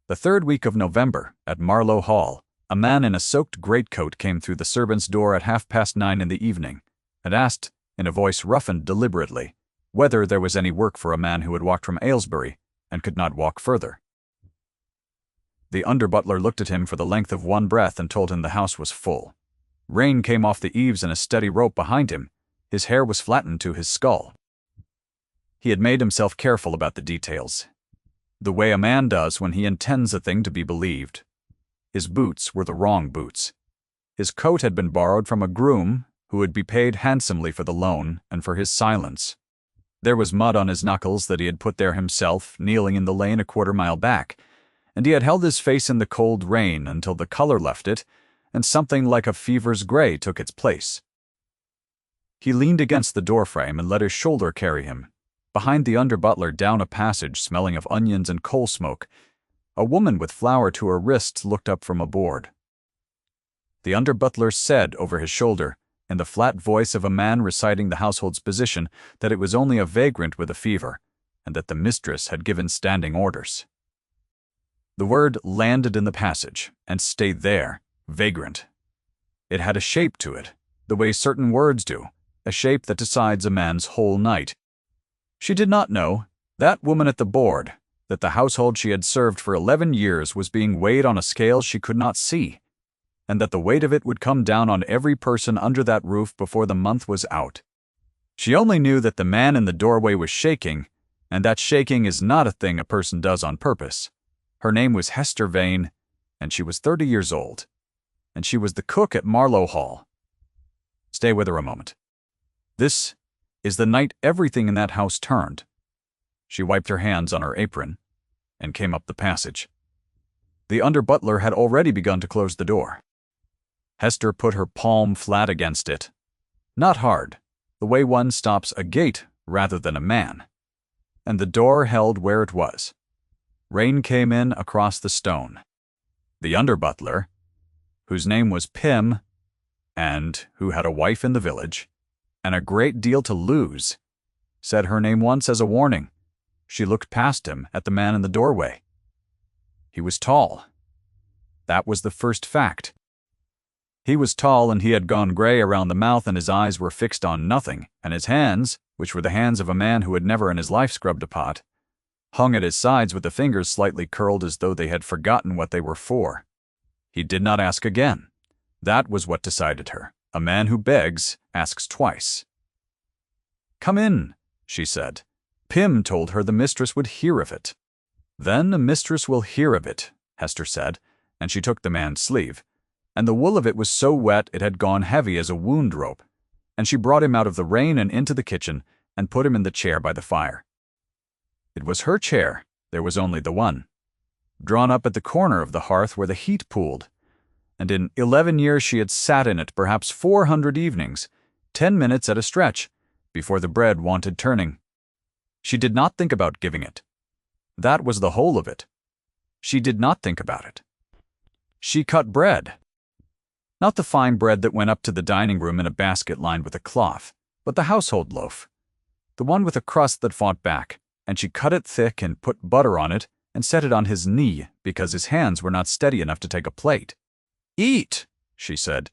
The third week of November, at Marlow Hall, a man in a soaked greatcoat came through the servants' door at 9:30 in the evening, and asked, in a voice roughened deliberately, whether there was any work for a man who had walked from Aylesbury and could not walk further. The under-butler looked at him for the length of one breath and told him the house was full. Rain came off the eaves in a steady rope behind him. His hair was flattened to his skull. He had made himself careful about the details, the way a man does when he intends a thing to be believed. His boots were the wrong boots. His coat had been borrowed from a groom who would be paid handsomely for the loan and for his silence. There was mud on his knuckles that he had put there himself, kneeling in the lane a quarter-mile back, and he had held his face in the cold rain until the color left it, and something like a fever's gray took its place. He leaned against the doorframe and let his shoulder carry him, behind the under-butler down a passage smelling of onions and coal smoke. A woman with flour to her wrists looked up from a board. The under-butler said over his shoulder, in the flat voice of a man reciting the household's position, that it was only a vagrant with a fever, and that the mistress had given standing orders. The word landed in the passage, and stayed there, vagrant. It had a shape to it, the way certain words do, a shape that decides a man's whole night. She did not know, that woman at the board, that the household she had served for 11 years was being weighed on a scale she could not see, and that the weight of it would come down on every person under that roof before the month was out. She only knew that the man in the doorway was shaking, and that shaking is not a thing a person does on purpose. Her name was Hester Vane, and she was 30 years old, and she was the cook at Marlow Hall. Stay with her a moment. This is the night everything in that house turned. She wiped her hands on her apron and came up the passage. The under-butler had already begun to close the door. Hester put her palm flat against it. Not hard, the way one stops a gate rather than a man. And the door held where it was. Rain came in across the stone. The under-butler, whose name was Pym, and who had a wife in the village, and a great deal to lose, said her name once as a warning. She looked past him at the man in the doorway. He was tall. That was the first fact. He was tall, and he had gone gray around the mouth, and his eyes were fixed on nothing, and his hands, which were the hands of a man who had never in his life scrubbed a pot, hung at his sides with the fingers slightly curled as though they had forgotten what they were for. He did not ask again. That was what decided her. A man who begs asks twice. "Come in," she said. Pym told her the mistress would hear of it. "Then the mistress will hear of it," Hester said, and she took the man's sleeve, and the wool of it was so wet it had gone heavy as a wound rope, and she brought him out of the rain and into the kitchen and put him in the chair by the fire. It was her chair, there was only the one, drawn up at the corner of the hearth where the heat pooled, and in 11 years she had sat in it perhaps 400 evenings, 10 minutes at a stretch, before the bread wanted turning. She did not think about giving it. That was the whole of it. She did not think about it. She cut bread. Not the fine bread that went up to the dining room in a basket lined with a cloth, but the household loaf, the one with a crust that fought back, and she cut it thick and put butter on it and set it on his knee because his hands were not steady enough to take a plate. "Eat," she said.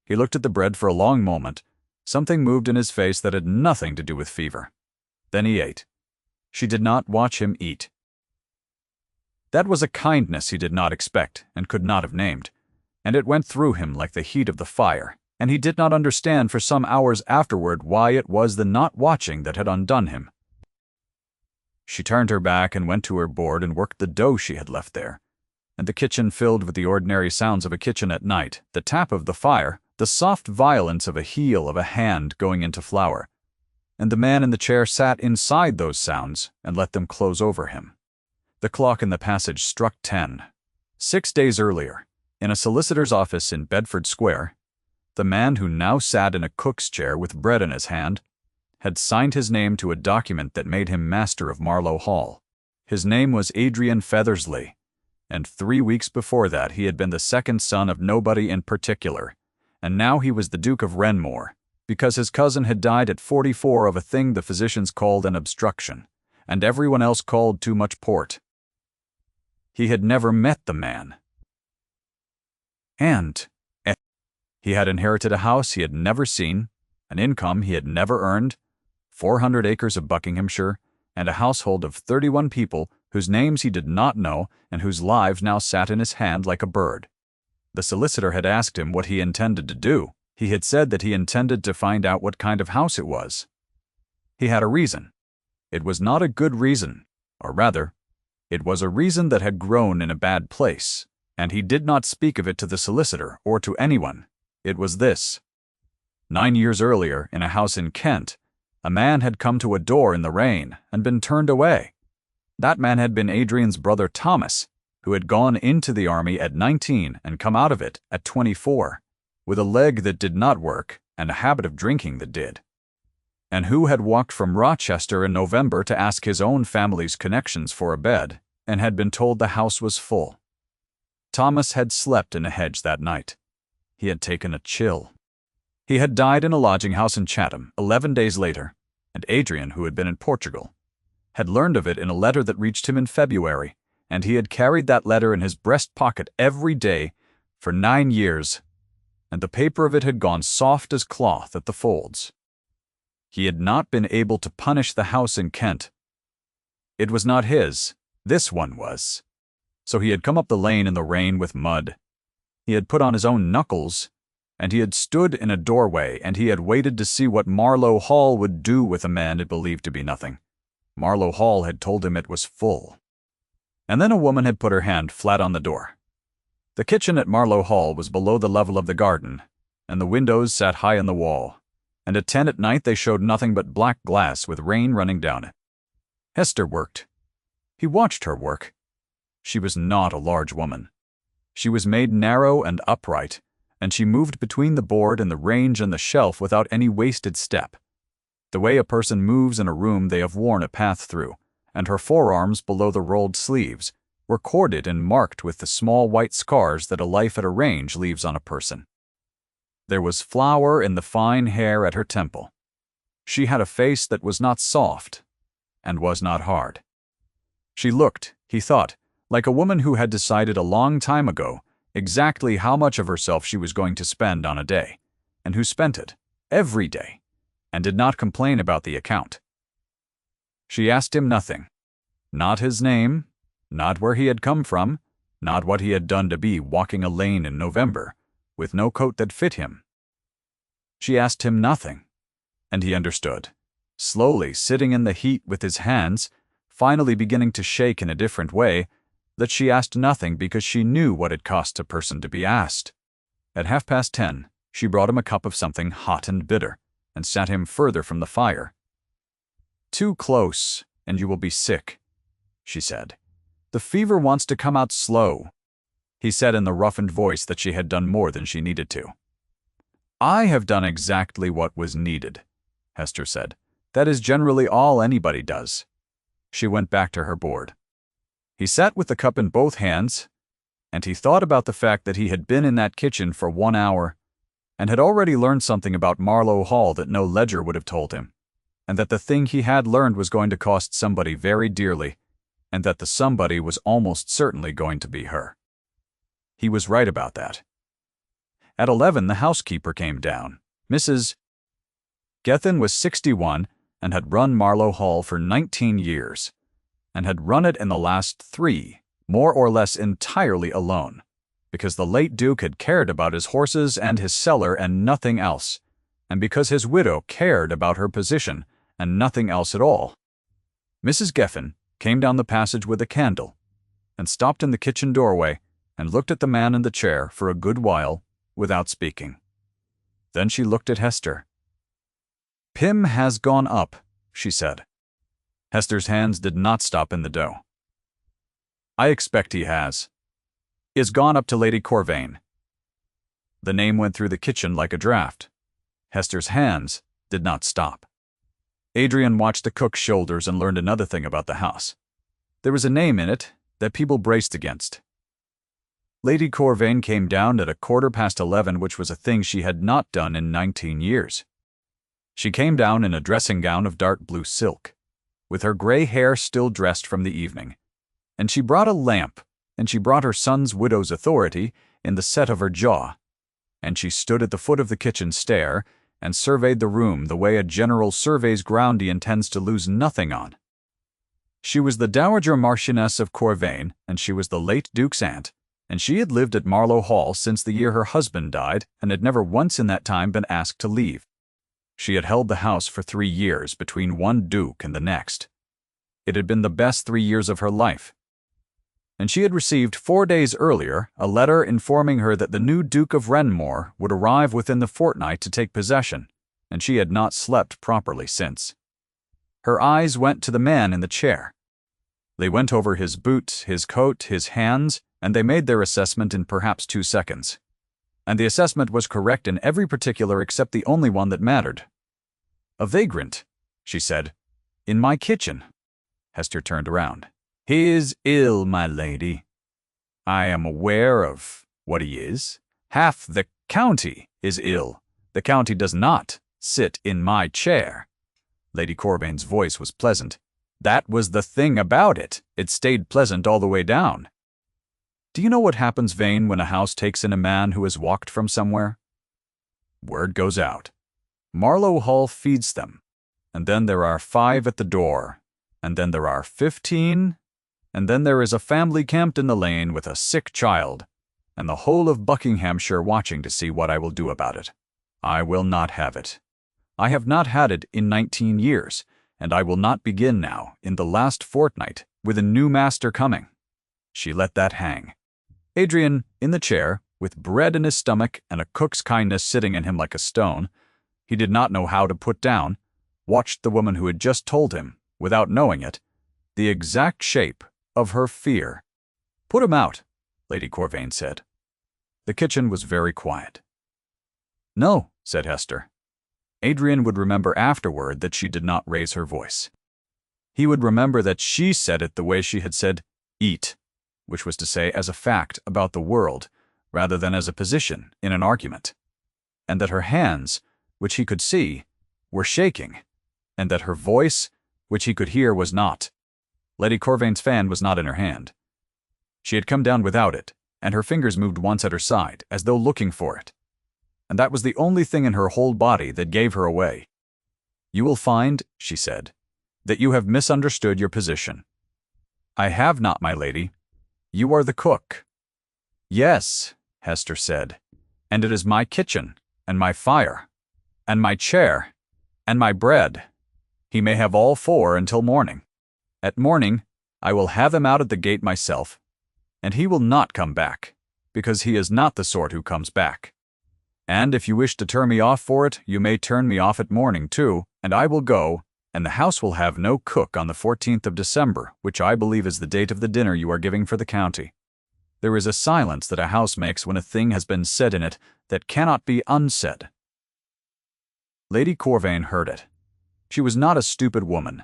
He looked at the bread for a long moment. Something moved in his face that had nothing to do with fever. Then he ate. She did not watch him eat. That was a kindness he did not expect and could not have named, and it went through him like the heat of the fire, and he did not understand for some hours afterward why it was the not watching that had undone him. She turned her back and went to her board and worked the dough she had left there, and the kitchen filled with the ordinary sounds of a kitchen at night, the tap of the fire, the soft violence of a heel of a hand going into flour, and the man in the chair sat inside those sounds and let them close over him. The clock in the passage struck 10. 6 days earlier, in a solicitor's office in Bedford Square, the man who now sat in a cook's chair with bread in his hand had signed his name to a document that made him master of Marlow Hall. His name was Adrian Feathersley, and 3 weeks before that he had been the second son of nobody in particular, and now he was the Duke of Renmore, because his cousin had died at 44 of a thing the physicians called an obstruction, and everyone else called too much port. He had never met the man. And he had inherited a house he had never seen, an income he had never earned, 400 acres of Buckinghamshire, and a household of 31 people whose names he did not know and whose lives now sat in his hand like a bird. The solicitor had asked him what he intended to do. He had said that he intended to find out what kind of house it was. He had a reason. It was not a good reason, or rather, it was a reason that had grown in a bad place, and he did not speak of it to the solicitor or to anyone. It was this. 9 years earlier, in a house in Kent, a man had come to a door in the rain and been turned away. That man had been Adrian's brother Thomas, who had gone into the army at 19 and come out of it at 24, with a leg that did not work and a habit of drinking that did, and who had walked from Rochester in November to ask his own family's connections for a bed, and had been told the house was full. Thomas had slept in a hedge that night. He had taken a chill. He had died in a lodging house in Chatham 11 days later, and Adrian, who had been in Portugal, had learned of it in a letter that reached him in February, and he had carried that letter in his breast pocket every day for 9 years, and the paper of it had gone soft as cloth at the folds. He had not been able to punish the house in Kent. It was not his. This one was. So he had come up the lane in the rain with mud. He had put on his own knuckles, and he had stood in a doorway, and he had waited to see what Marlow Hall would do with a man it believed to be nothing. Marlow Hall had told him it was full. And then a woman had put her hand flat on the door. The kitchen at Marlow Hall was below the level of the garden, and the windows sat high in the wall, and at 10 at night they showed nothing but black glass with rain running down it. Hester worked. He watched her work. She was not a large woman. She was made narrow and upright, and she moved between the board and the range and the shelf without any wasted step. The way a person moves in a room they have worn a path through, and her forearms below the rolled sleeves were corded and marked with the small white scars that a life at a range leaves on a person. There was flour in the fine hair at her temple. She had a face that was not soft and was not hard. She looked, he thought, like a woman who had decided a long time ago exactly how much of herself she was going to spend on a day, and who spent it every day, and did not complain about the account. She asked him nothing. Not his name, not where he had come from, not what he had done to be walking a lane in November, with no coat that fit him. She asked him nothing, and he understood, slowly sitting in the heat with his hands, finally beginning to shake in a different way, that she asked nothing because she knew what it cost a person to be asked. At 10:30, she brought him a cup of something hot and bitter, and sat him further from the fire. "Too close, and you will be sick," she said. "The fever wants to come out slow," he said in the roughened voice that she had done more than she needed to. "I have done exactly what was needed," Hester said. "That is generally all anybody does." She went back to her board. He sat with the cup in both hands, and he thought about the fact that he had been in that kitchen for 1 hour, and had already learned something about Marlow Hall that no ledger would have told him, and that the thing he had learned was going to cost somebody very dearly, and that the somebody was almost certainly going to be her. He was right about that. At 11, the housekeeper came down. Mrs. Gethin was 61 and had run Marlow Hall for 19 years, and had run it in the last 3, more or less entirely alone, because the late Duke had cared about his horses and his cellar and nothing else, and because his widow cared about her position and nothing else at all. Mrs. Gethin came down the passage with a candle, and stopped in the kitchen doorway and looked at the man in the chair for a good while without speaking. Then she looked at Hester. "Pym has gone up," she said. Hester's hands did not stop in the dough. "I expect he has. Is gone up to Lady Corvain." The name went through the kitchen like a draft. Hester's hands did not stop. Adrian watched the cook's shoulders and learned another thing about the house. There was a name in it that people braced against. Lady Corvain came down at 11:15, which was a thing she had not done in 19 years. She came down in a dressing gown of dark blue silk, with her gray hair still dressed from the evening, and she brought a lamp and she brought her son's widow's authority in the set of her jaw, and she stood at the foot of the kitchen stair and surveyed the room the way a general surveys ground he intends to lose nothing on. She was the Dowager Marchioness of Corvain, and she was the late Duke's aunt, and she had lived at Marlow Hall since the year her husband died and had never once in that time been asked to leave. She had held the house for 3 years between one duke and the next. It had been the best 3 years of her life. And she had received 4 days earlier a letter informing her that the new Duke of Renmore would arrive within the fortnight to take possession, and she had not slept properly since. Her eyes went to the man in the chair. They went over his boots, his coat, his hands, and they made their assessment in perhaps 2 seconds. And the assessment was correct in every particular except the only one that mattered. "A vagrant," she said, "in my kitchen." Hester turned around. "He is ill, my lady." "I am aware of what he is. Half the county is ill. The county does not sit in my chair." Lady Corvain's voice was pleasant. "That was the thing about it. It stayed pleasant all the way down." "Do you know what happens, Vane, when a house takes in a man who has walked from somewhere? Word goes out. Marlow Hall feeds them, and then there are 5 at the door, and then there are 15, and then there is a family camped in the lane with a sick child, and the whole of Buckinghamshire watching to see what I will do about it. I will not have it. I have not had it in 19 years, and I will not begin now, in the last fortnight, with a new master coming." She let that hang. Adrian, in the chair, with bread in his stomach and a cook's kindness sitting in him like a stone, he did not know how to put down, watched the woman who had just told him, without knowing it, the exact shape of her fear. "Put him out," Lady Corvain said. The kitchen was very quiet. "No," said Hester. Adrian would remember afterward that she did not raise her voice. He would remember that she said it the way she had said, "eat," which was to say as a fact about the world, rather than as a position in an argument, and that her hands, which he could see, were shaking, and that her voice, which he could hear, was not. Lady Corvain's fan was not in her hand. She had come down without it, and her fingers moved once at her side, as though looking for it. And that was the only thing in her whole body that gave her away. "You will find," she said, "that you have misunderstood your position." "I have not, my lady. You are the cook." "Yes," Hester said, "and it is my kitchen, and my fire, and my chair, and my bread. He may have all 4 until morning. At morning, I will have him out at the gate myself, and he will not come back, because he is not the sort who comes back. And if you wish to turn me off for it, you may turn me off at morning too, and I will go, and the house will have no cook on the 14th of December, which I believe is the date of the dinner you are giving for the county. There is a silence that a house makes when a thing has been said in it that cannot be unsaid." Lady Corvain heard it. She was not a stupid woman.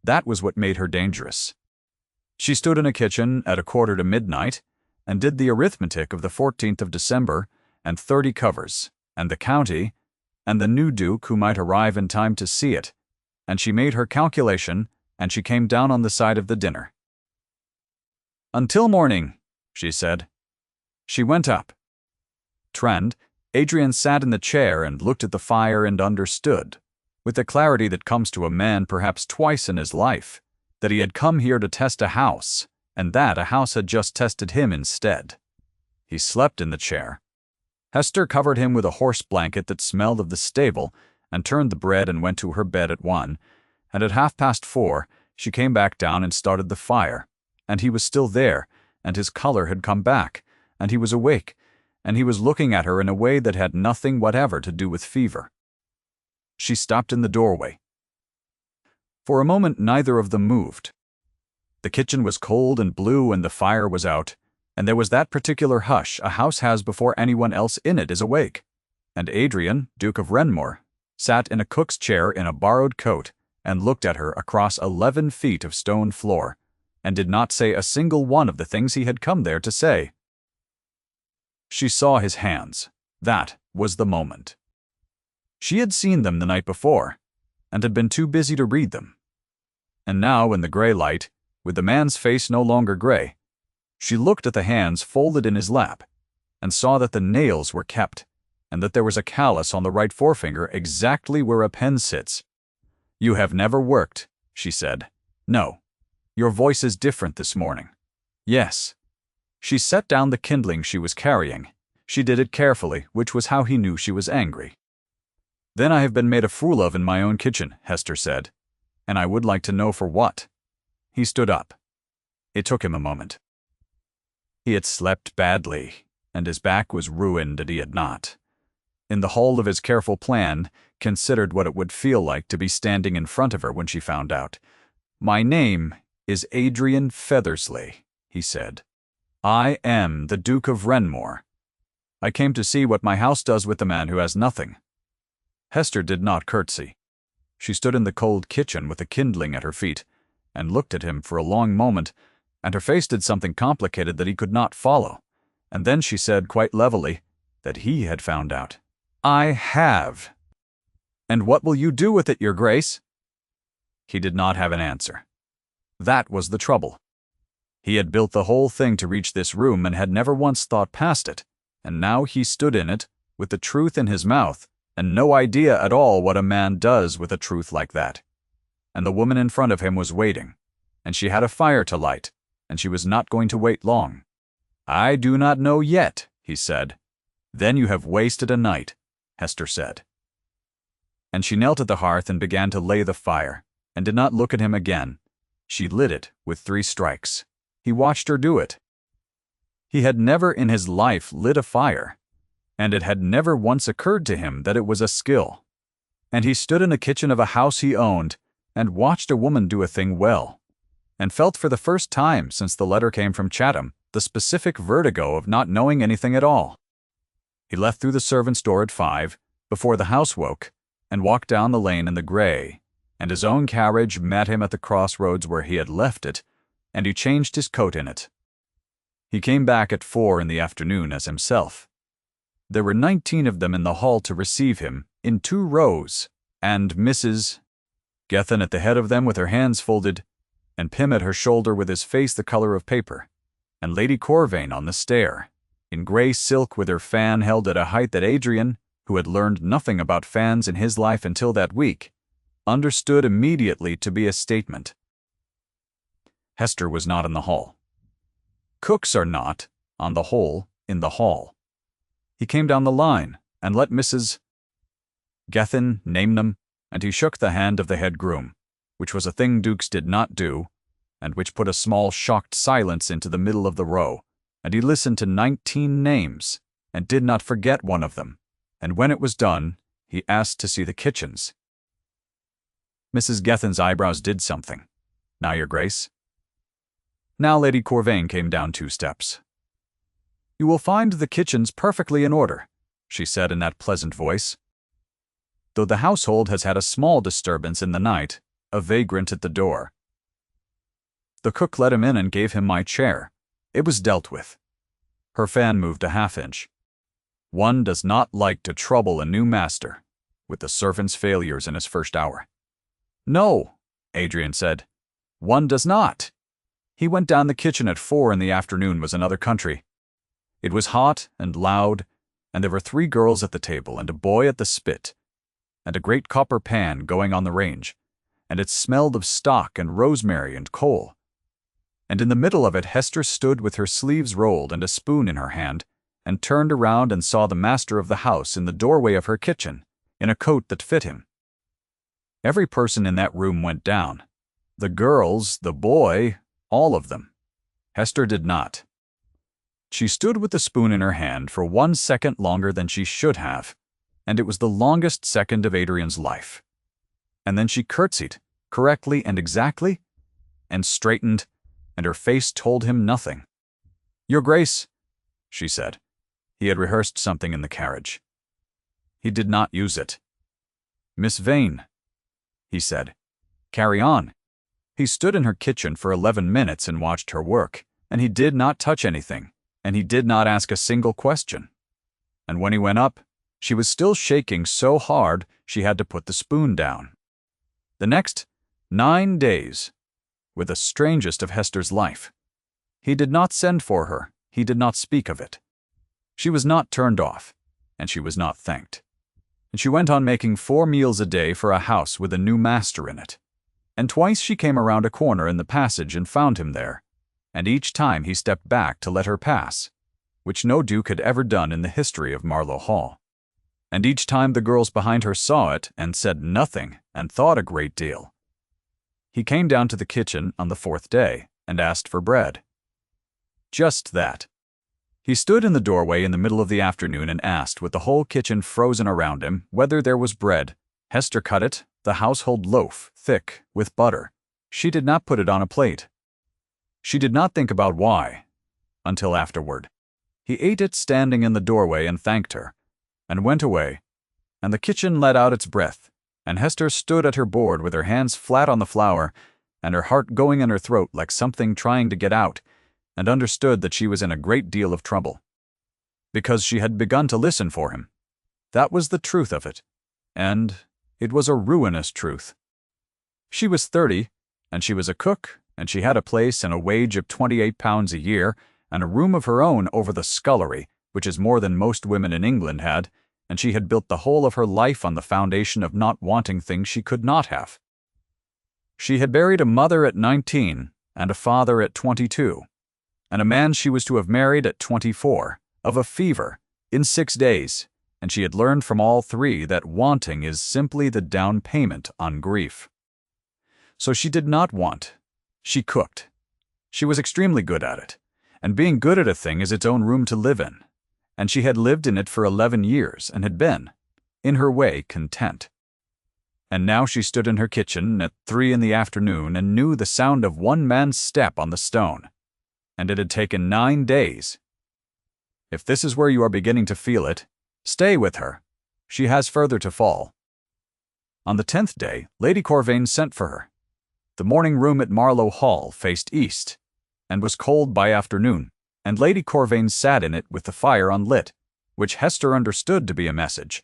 That was what made her dangerous. She stood in a kitchen at 1/4 to midnight, and did the arithmetic of the 14th of December, and 30 covers, and the county, and the new Duke who might arrive in time to see it, and she made her calculation, and she came down on the side of the dinner. "Until morning," she said. She went up. Trend, Adrian sat in the chair and looked at the fire and understood, with the clarity that comes to a man perhaps twice in his life, that he had come here to test a house, and that a house had just tested him instead. He slept in the chair. Hester covered him with a horse blanket that smelled of the stable, and turned the bread and went to her bed at 1, and at 4:30 she came back down and started the fire, and he was still there, and his color had come back, and he was awake, and he was looking at her in a way that had nothing whatever to do with fever. She stopped in the doorway. For a moment neither of them moved. The kitchen was cold and blue and the fire was out, and there was that particular hush a house has before anyone else in it is awake, and Adrian, Duke of Renmore, sat in a cook's chair in a borrowed coat and looked at her across 11 feet of stone floor, and did not say a single one of the things he had come there to say. She saw his hands. That was the moment. She had seen them the night before, and had been too busy to read them. And now, in the gray light, with the man's face no longer gray, She looked at the hands folded in his lap, and saw that the nails were kept, and that there was a callus on the right forefinger exactly where a pen sits. "You have never worked," she said. "No. Your voice is different this morning." "Yes." She set down the kindling she was carrying. She did it carefully, which was how he knew she was angry. "Then I have been made a fool of in my own kitchen," Hester said, "and I would like to know for what." He stood up. It took him a moment. He had slept badly, and his back was ruined that he had not. In the whole of his careful plan, considered what it would feel like to be standing in front of her when she found out. "My name is Adrian Feathersley," he said. "I am the Duke of Renmore. I came to see what my house does with the man who has nothing." Hester did not curtsy. She stood in the cold kitchen with the kindling at her feet, and looked at him for a long moment, and her face did something complicated that he could not follow, and then she said quite levelly that he had found out. "I have." "And what will you do with it, your grace?" He did not have an answer. That was the trouble. He had built the whole thing to reach this room and had never once thought past it, and now he stood in it, with the truth in his mouth, and no idea at all what a man does with a truth like that. And the woman in front of him was waiting, and she had a fire to light, and she was not going to wait long. "I do not know yet," he said. "Then you have wasted a night," Hester said. And she knelt at the hearth and began to lay the fire, and did not look at him again. She lit it with 3 strikes. He watched her do it. He had never in his life lit a fire, and it had never once occurred to him that it was a skill. And he stood in the kitchen of a house he owned, and watched a woman do a thing well, and felt for the first time since the letter came from Chatham the specific vertigo of not knowing anything at all. He left through the servants' door at 5, before the house woke, and walked down the lane in the gray, and his own carriage met him at the crossroads where he had left it, and he changed his coat in it. He came back at 4 in the afternoon as himself. There were 19 of them in the hall to receive him, in 2 rows, and Mrs. Gethin at the head of them with her hands folded, and Pym at her shoulder with his face the color of paper, and Lady Corvain on the stair, in gray silk with her fan held at a height that Adrian, who had learned nothing about fans in his life until that week, understood immediately to be a statement. Hester was not in the hall. Cooks are not, on the whole, in the hall. He came down the line, and let Mrs. Gethin name them, and he shook the hand of the head groom, which was a thing dukes did not do, and which put a small shocked silence into the middle of the row, and he listened to 19 names, and did not forget one of them, and when it was done, he asked to see the kitchens. Mrs. Gethin's eyebrows did something. "Now, your grace." Now Lady Corvain came down 2 steps. "You will find the kitchens perfectly in order," she said in that pleasant voice. "Though the household has had a small disturbance in the night, a vagrant at the door." The cook let him in and gave him my chair. It was dealt with. Her fan moved a half-inch. One does not like to trouble a new master with the servant's failures in his first hour. "No," Adrian said. "One does not." He went down the kitchen at 4 in the afternoon was another country. It was hot and loud, and there were 3 girls at the table and a boy at the spit, and a great copper pan going on the range, and it smelled of stock and rosemary and coal. And in the middle of it Hester stood with her sleeves rolled and a spoon in her hand, and turned around and saw the master of the house in the doorway of her kitchen, in a coat that fit him. Every person in that room went down. The girls, the boy, all of them. Hester did not. She stood with the spoon in her hand for 1 second longer than she should have, and it was the longest second of Adrian's life. And then she curtsied, correctly and exactly, and straightened, and her face told him nothing. "Your Grace," she said. He had rehearsed something in the carriage. He did not use it. "Miss Vane," he said. "Carry on." He stood in her kitchen for 11 minutes and watched her work, and he did not touch anything, and he did not ask a single question. And when he went up, she was still shaking so hard she had to put the spoon down. The next 9 days were the strangest of Hester's life. He did not send for her, he did not speak of it. She was not turned off, and she was not thanked. And she went on making 4 meals a day for a house with a new master in it. And twice she came around a corner in the passage and found him there, and each time he stepped back to let her pass, which no duke had ever done in the history of Marlow Hall. And each time the girls behind her saw it and said nothing and thought a great deal. He came down to the kitchen on the 4th day and asked for bread. Just that. He stood in the doorway in the middle of the afternoon and asked, with the whole kitchen frozen around him, whether there was bread. Hester cut it, the household loaf, thick, with butter. She did not put it on a plate. She did not think about why, until afterward. He ate it standing in the doorway and thanked her, and went away, and the kitchen let out its breath, and Hester stood at her board with her hands flat on the flour, and her heart going in her throat like something trying to get out, and understood that she was in a great deal of trouble. Because she had begun to listen for him. That was the truth of it, and it was a ruinous truth. She was 30, and she was a cook, and she had a place and a wage of £28 a year, and a room of her own over the scullery, which is more than most women in England had, and she had built the whole of her life on the foundation of not wanting things she could not have. She had buried a mother at 19, and a father at 22, and a man she was to have married at 24, of a fever, in 6 days, and she had learned from all 3 that wanting is simply the down payment on grief. So she did not want. She cooked. She was extremely good at it, and being good at a thing is its own room to live in, and she had lived in it for 11 years and had been, in her way, content. And now she stood in her kitchen at 3 in the afternoon and knew the sound of one man's step on the stone, and it had taken 9 days. If this is where you are beginning to feel it, stay with her. She has further to fall. On the 10th day, Lady Corvain sent for her. The morning room at Marlow Hall faced east, and was cold by afternoon, and Lady Corvain sat in it with the fire unlit, which Hester understood to be a message.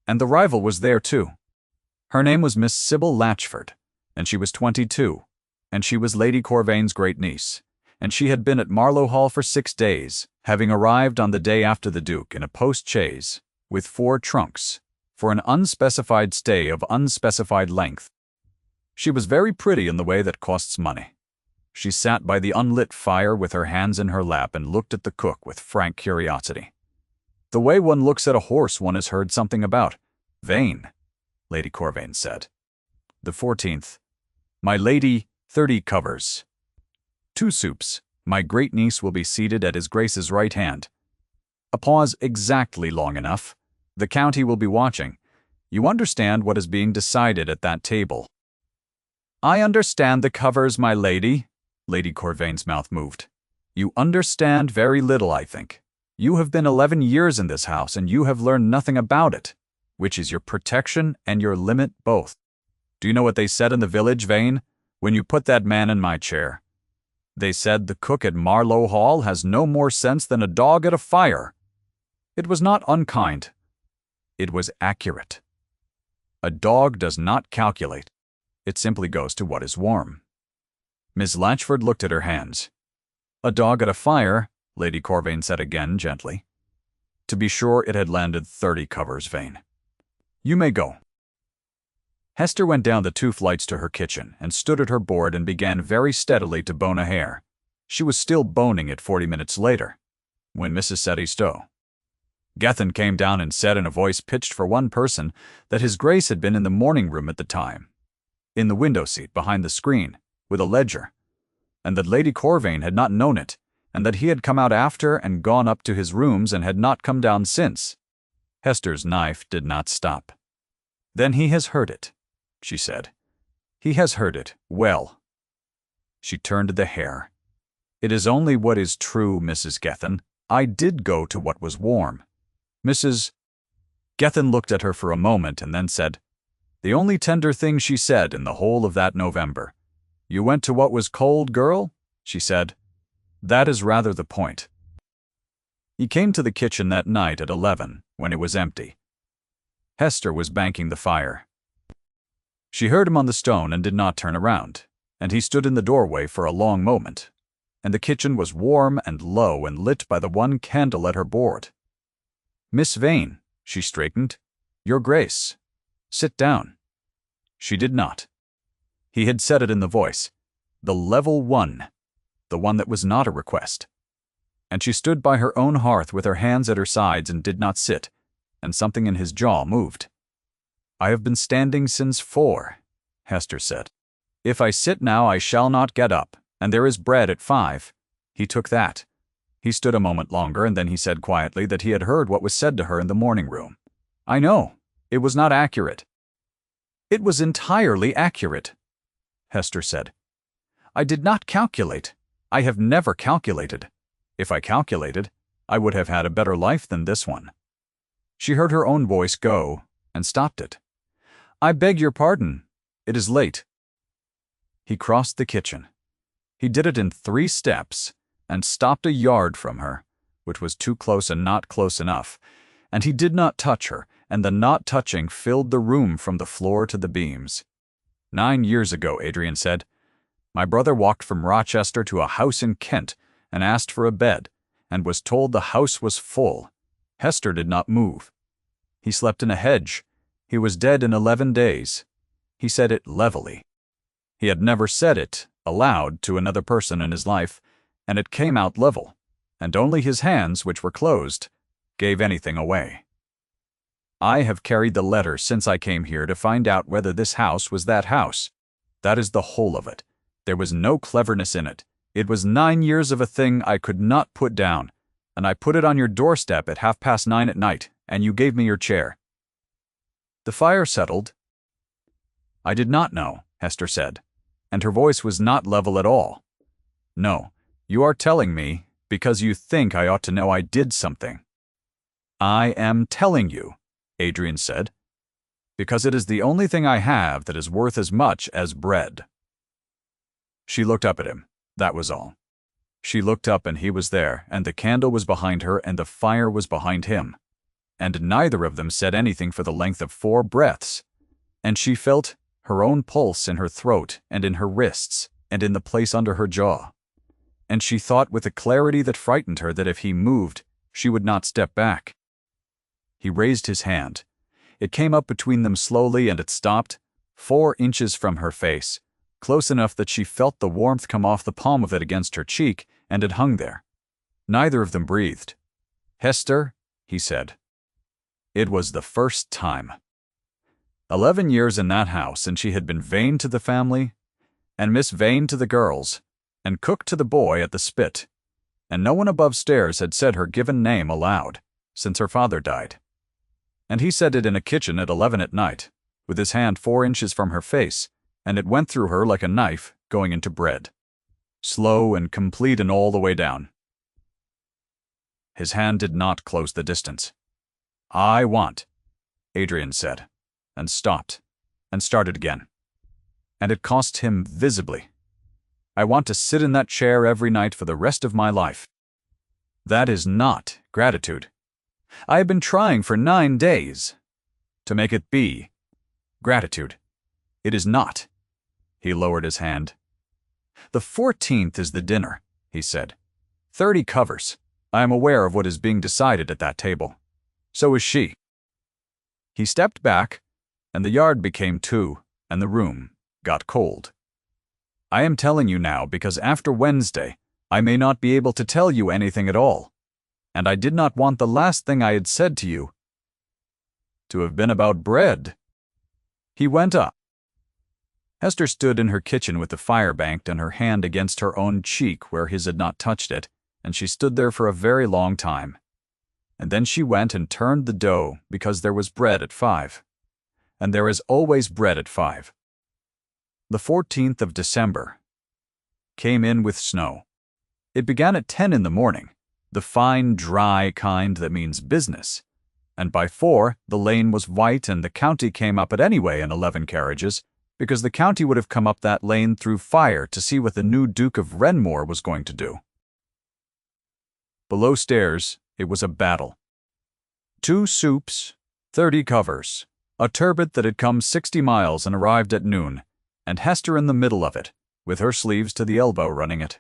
And the rival was there too. Her name was Miss Sybil Latchford, and she was 22, and she was Lady Corvain's great niece, and she had been at Marlow Hall for 6 days, having arrived on the day after the Duke in a post-chaise, with 4 trunks, for an unspecified stay of unspecified length. She was very pretty in the way that costs money. She sat by the unlit fire with her hands in her lap and looked at the cook with frank curiosity. The way one looks at a horse one has heard something about. Vain, Lady Corvain said. The 14th. My lady, 30 covers. 2 soups. My great niece will be seated at his Grace's right hand. A pause exactly long enough. The county will be watching. You understand what is being decided at that table. I understand the covers, my lady. Lady Corvain's mouth moved. You understand very little, I think. You have been 11 years in this house, and you have learned nothing about it, which is your protection and your limit both. Do you know what they said in the village, Vane, when you put that man in my chair? They said the cook at Marlow Hall has no more sense than a dog at a fire. It was not unkind. It was accurate. A dog does not calculate. It simply goes to what is warm. Miss Latchford looked at her hands. A dog at a fire, Lady Corvain said again gently. To be sure, it had landed 30 covers, Vane. You may go. Hester went down the 2 flights to her kitchen and stood at her board and began very steadily to bone a hare. She was still boning it 40 minutes later, when Mrs. Setty Stowe. Gethin came down and said in a voice pitched for one person that his Grace had been in the morning room at the time, in the window seat behind the screen, with a ledger, and that Lady Corvain had not known it, and that he had come out after and gone up to his rooms and had not come down since. Hester's knife did not stop. Then he has heard it, she said. He has heard it. Well. She turned to the hare. It is only what is true, Mrs. Gethin. I did go to what was warm. Mrs. Gethin looked at her for a moment and then said, the only tender thing she said in the whole of that November. You went to what was cold, girl? She said. That is rather the point. He came to the kitchen that night at 11, when it was empty. Hester was banking the fire. She heard him on the stone and did not turn around, and he stood in the doorway for a long moment, and the kitchen was warm and low and lit by the one candle at her board. "Miss Vane," she straightened. "Your Grace. Sit down." She did not. He had said it in the voice. The level one. The one that was not a request. And she stood by her own hearth with her hands at her sides and did not sit, and something in his jaw moved. "I have been standing since 4, Hester said. "If I sit now I shall not get up, and there is bread at 5. He took that. He stood a moment longer, and then he said quietly that he had heard what was said to her in the morning room. "I know. It was not accurate." "It was entirely accurate," Hester said. "I did not calculate. I have never calculated. If I calculated, I would have had a better life than this one." She heard her own voice go, and stopped it. "I beg your pardon. It is late." He crossed the kitchen. He did it in 3 steps, and stopped a yard from her, which was too close and not close enough, and he did not touch her, and the not touching filled the room from the floor to the beams. 9 years ago, Adrian said, my brother walked from Rochester to a house in Kent and asked for a bed, and was told the house was full. Hester did not move. He slept in a hedge. He was dead in 11 days. He said it levelly. He had never said it aloud to another person in his life, and it came out level, and only his hands, which were closed, gave anything away. I have carried the letter since I came here to find out whether this house was that house. That is the whole of it. There was no cleverness in it. It was 9 years of a thing I could not put down, and I put it on your doorstep at 9:30 at night, and you gave me your chair. The fire settled. I did not know, Hester said, and her voice was not level at all. No, you are telling me because you think I ought to know I did something. I am telling you, Adrian said, because it is the only thing I have that is worth as much as bread. She looked up at him, that was all. She looked up and he was there, and the candle was behind her and the fire was behind him. And neither of them said anything for the length of 4 breaths, and she felt her own pulse in her throat and in her wrists and in the place under her jaw. And she thought with a clarity that frightened her that if he moved, she would not step back. He raised his hand. It came up between them slowly and it stopped, 4 inches from her face, close enough that she felt the warmth come off the palm of it against her cheek, and it hung there. Neither of them breathed. "Hester," he said. It was the first time. 11 years in that house, and she had been Vane to the family, and Miss Vane to the girls, and cook to the boy at the spit, and no one above stairs had said her given name aloud, since her father died. And he said it in a kitchen at 11 at night, with his hand 4 inches from her face, and it went through her like a knife going into bread. Slow and complete and all the way down. His hand did not close the distance. "I want," Adrian said, and stopped, and started again. And it cost him visibly. "I want to sit in that chair every night for the rest of my life." That is not gratitude. I have been trying for 9 days to make it be gratitude. It is not. He lowered his hand. "The 14th is the dinner," he said. 30 covers. I am aware of what is being decided at that table. So is she. He stepped back, and the yard became 2, and the room got cold. "I am telling you now because after Wednesday, I may not be able to tell you anything at all, and I did not want the last thing I had said to you to have been about bread." He went up. Hester stood in her kitchen with the fire banked and her hand against her own cheek where his had not touched it, and she stood there for a very long time. And then she went and turned the dough because there was bread at 5. And there is always bread at 5. The 14th of December came in with snow. It began at 10 in the morning, the fine, dry kind that means business. And by 4, the lane was white and the county came up it anyway in 11 carriages, because the county would have come up that lane through fire to see what the new Duke of Renmore was going to do. Below stairs, it was a battle. 2 soups, 30 covers, a turbot that had come 60 miles and arrived at noon, and Hester in the middle of it, with her sleeves to the elbow running it.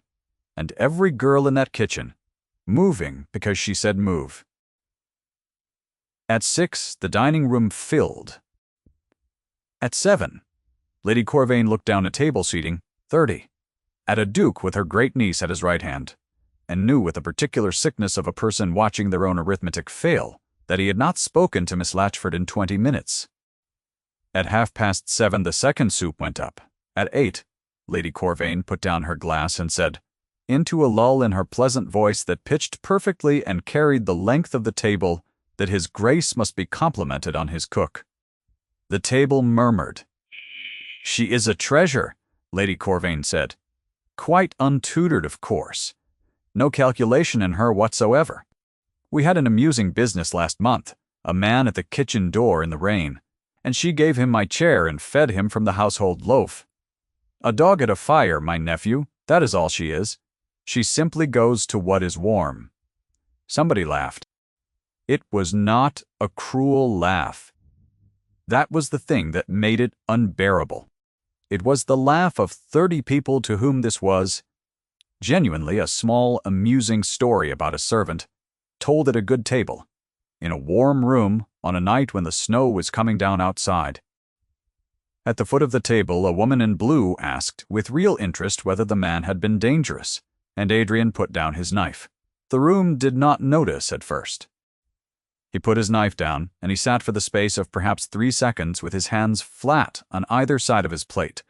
and every girl in that kitchen, moving because she said move. At 6, the dining room filled. At 7, Lady Corvain looked down at table seating 30, at a duke with her great-niece at his right hand, and knew with the particular sickness of a person watching their own arithmetic fail that he had not spoken to Miss Latchford in 20 minutes. At 7:30, the second soup went up. At 8, Lady Corvain put down her glass and said, into a lull in her pleasant voice that pitched perfectly and carried the length of the table, that his grace must be complimented on his cook. The table murmured. She is a treasure, Lady Corvain said. Quite untutored, of course. No calculation in her whatsoever. We had an amusing business last month, a man at the kitchen door in the rain, and she gave him my chair and fed him from the household loaf. A dog at a fire, my nephew, that is all she is. She simply goes to what is warm. Somebody laughed. It was not a cruel laugh. That was the thing that made it unbearable. It was the laugh of 30 people to whom this was genuinely a small, amusing story about a servant, told at a good table, in a warm room on a night when the snow was coming down outside. At the foot of the table, a woman in blue asked with real interest whether the man had been dangerous, and Adrian put down his knife. The room did not notice at first. He put his knife down, and he sat for the space of perhaps 3 seconds with his hands flat on either side of his plate.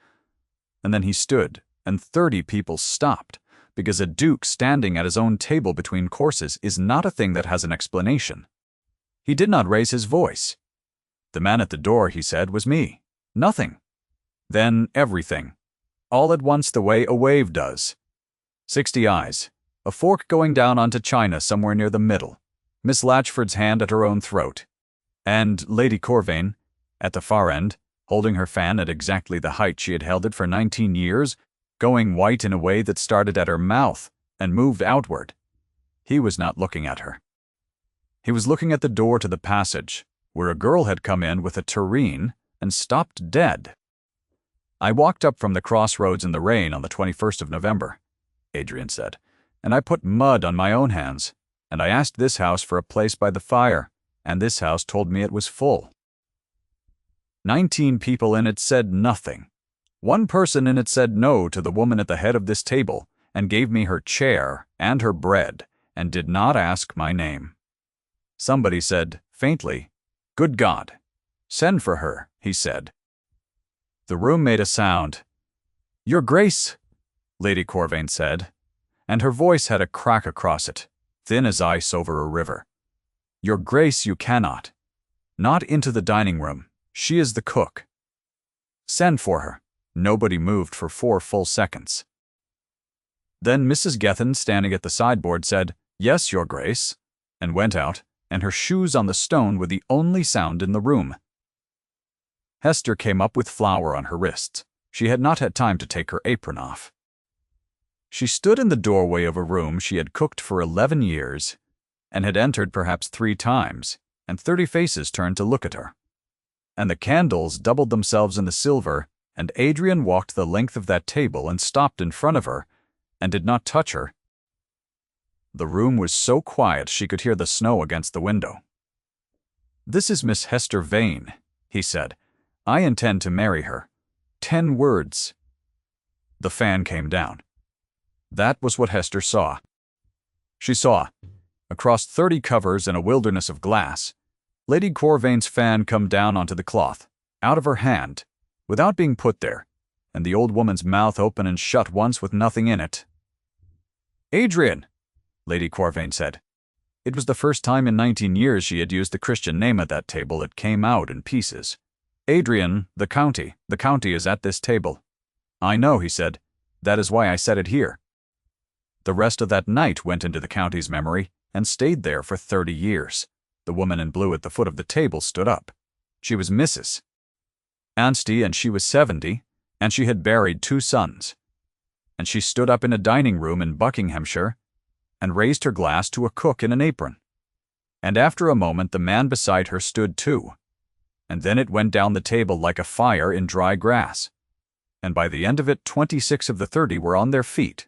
And then he stood, and 30 people stopped, because a duke standing at his own table between courses is not a thing that has an explanation. He did not raise his voice. The man at the door, he said, was me. Nothing. Then everything. All at once the way a wave does. 60 eyes. A fork going down onto China somewhere near the middle. Miss Latchford's hand at her own throat. And Lady Corvain, at the far end, holding her fan at exactly the height she had held it for 19 years, going white in a way that started at her mouth and moved outward. He was not looking at her. He was looking at the door to the passage, where a girl had come in with a tureen and stopped dead. I walked up from the crossroads in the rain on the 21st of November, Adrian said, and I put mud on my own hands, and I asked this house for a place by the fire, and this house told me it was full. 19 people in it said nothing. One person in it said no to the woman at the head of this table, and gave me her chair and her bread, and did not ask my name. Somebody said, faintly, "Good God! Send for her," he said. The room made a sound. "Your Grace," Lady Corvain said, and her voice had a crack across it, thin as ice over a river. "Your Grace, you cannot. Not into the dining room. She is the cook. Send for her." Nobody moved for 4 full seconds. Then Mrs. Gethin, standing at the sideboard, said, "Yes, Your Grace," and went out, and her shoes on the stone were the only sound in the room. Hester came up with flour on her wrists. She had not had time to take her apron off. She stood in the doorway of a room she had cooked for 11 years, and had entered perhaps 3 times, and 30 faces turned to look at her. And the candles doubled themselves in the silver, and Adrian walked the length of that table and stopped in front of her, and did not touch her. The room was so quiet she could hear the snow against the window. "This is Miss Hester Vane," he said. "I intend to marry her. 10 words." The fan came down. That was what Hester saw. She saw, across 30 covers and a wilderness of glass, Lady Corvain's fan come down onto the cloth, out of her hand, without being put there, and the old woman's mouth open and shut once with nothing in it. "Adrian," Lady Corvain said. It was the first time in 19 years she had used the Christian name at that table. It came out in pieces. "Adrian, the county is at this table." "I know," he said. "That is why I said it here." The rest of that night went into the county's memory and stayed there for 30 years. The woman in blue at the foot of the table stood up. She was Mrs. Anstey, and she was 70, and she had buried 2 sons. And she stood up in a dining room in Buckinghamshire and raised her glass to a cook in an apron. And after a moment the man beside her stood too. And then it went down the table like a fire in dry grass. And by the end of it 26 of the 30 were on their feet.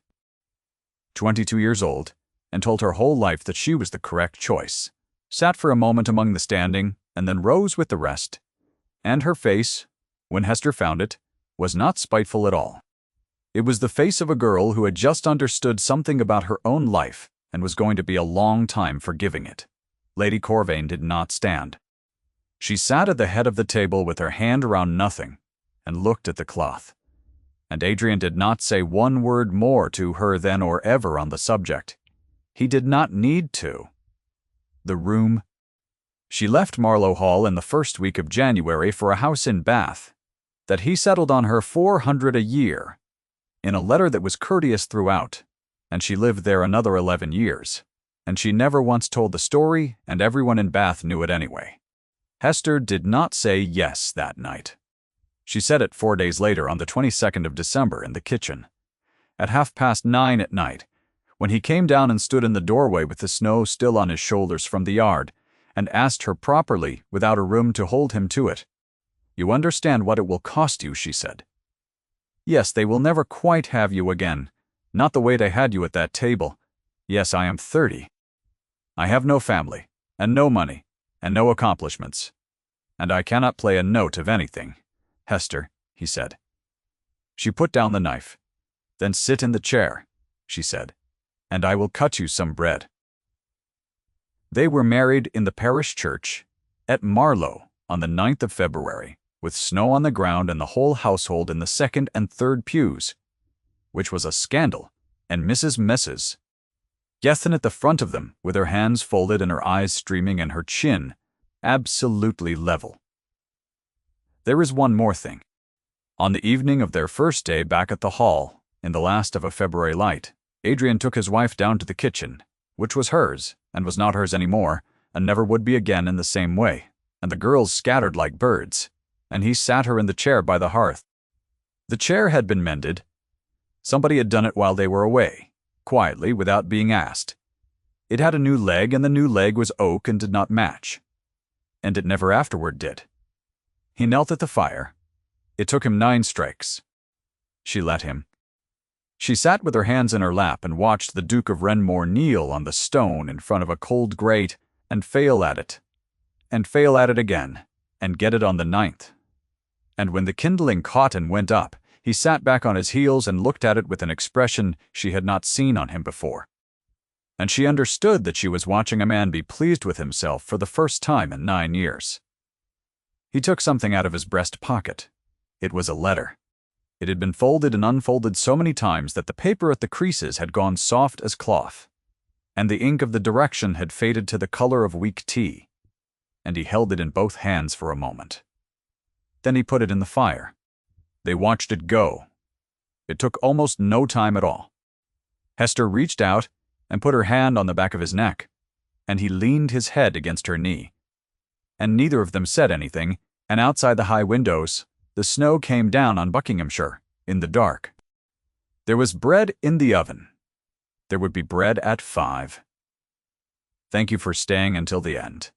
22 years old, and told her whole life that she was the correct choice, sat for a moment among the standing, and then rose with the rest. And her face, when Hester found it, was not spiteful at all. It was the face of a girl who had just understood something about her own life and was going to be a long time forgiving it. Lady Corvain did not stand. She sat at the head of the table with her hand around nothing and looked at the cloth. And Adrian did not say one word more to her then or ever on the subject. He did not need to. The room. She left Marlow Hall in the first week of January for a house in Bath, that he settled on her 400 a year, in a letter that was courteous throughout, and she lived there another 11 years, and she never once told the story, and everyone in Bath knew it anyway. Hester did not say yes that night. She said it 4 days later on the 22nd of December in the kitchen, at 9:30 at night, when he came down and stood in the doorway with the snow still on his shoulders from the yard, and asked her properly, without a room to hold him to it. "You understand what it will cost you," she said. "Yes, they will never quite have you again, not the way they had you at that table. Yes, I am 30. I have no family, and no money, and no accomplishments. And I cannot play a note of anything, Hester," he said. She put down the knife. "Then sit in the chair," she said, "and I will cut you some bread." They were married in the parish church at Marlow on the 9th of February, with snow on the ground and the whole household in the second and third pews, which was a scandal, and Mrs. Messes Gethin at the front of them, with her hands folded and her eyes streaming and her chin absolutely level. There is one more thing. On the evening of their first day back at the Hall, in the last of a February light, Adrian took his wife down to the kitchen, which was hers, and was not hers any more, and never would be again in the same way, and the girls scattered like birds, and he sat her in the chair by the hearth. The chair had been mended. Somebody had done it while they were away, quietly, without being asked. It had a new leg, and the new leg was oak and did not match. And it never afterward did. He knelt at the fire. It took him 9 strikes. She let him. She sat with her hands in her lap and watched the Duke of Renmore kneel on the stone in front of a cold grate and fail at it again, and get it on the 9th. And when the kindling caught and went up, he sat back on his heels and looked at it with an expression she had not seen on him before. And she understood that she was watching a man be pleased with himself for the first time in 9 years. He took something out of his breast pocket. It was a letter. It had been folded and unfolded so many times that the paper at the creases had gone soft as cloth, and the ink of the direction had faded to the color of weak tea, and he held it in both hands for a moment. Then he put it in the fire. They watched it go. It took almost no time at all. Hester reached out and put her hand on the back of his neck, and he leaned his head against her knee. And neither of them said anything, and outside the high windows, the snow came down on Buckinghamshire in the dark. There was bread in the oven. There would be bread at 5. Thank you for staying until the end.